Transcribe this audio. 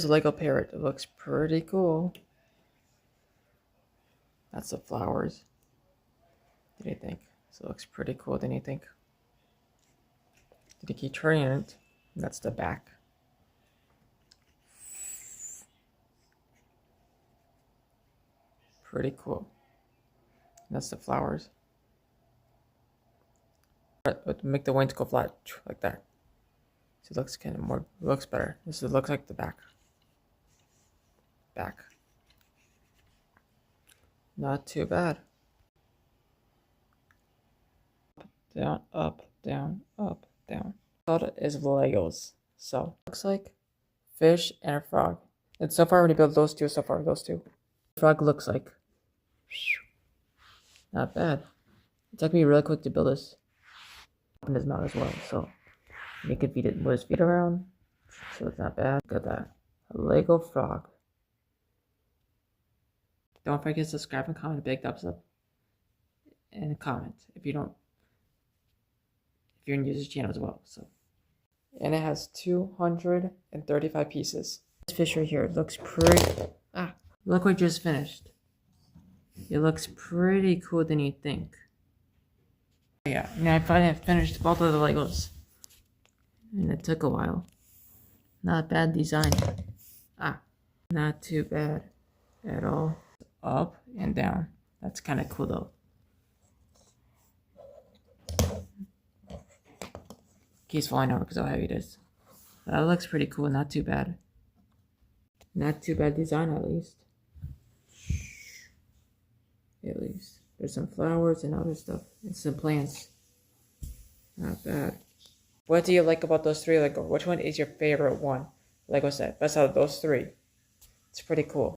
Here's a Lego parrot. It looks pretty cool. That's the flowers. What do you think? So it looks pretty cool, didn't you think? Did you keep turning it? That's the back. Pretty cool. That's the flowers. Make the wings go flat like that. So it looks kind of more, looks better. This looks like the back. Back. Not too bad. Down, up, down, up, down. Called is Legos. So looks like fish and a frog. And so far, when you build those two, those two. Frog looks like. Not bad. It's gonna be really quick to build this. Open his mouth as well, so you can feed it, move his feet around. So it's not bad. Look at that. A Lego frog. Don't forget to subscribe and comment a big thumbs up. And comment if you're new to this channel as well. So, and it has 235 pieces. This fish right here looks pretty. Look what just finished. It looks pretty cool than you think. Yeah, I finally finished both of the Legos. And it took a while. Not bad design. Not too bad at all. Up and down. That's kind of cool though. Keeps falling over because how heavy it is. That looks pretty cool. Not too bad. Not too bad design at least. At least. There's some flowers and other stuff. And some plants. Not bad. What do you like about those three Lego? Which one is your favorite one? Lego set. Best out of those three. It's pretty cool.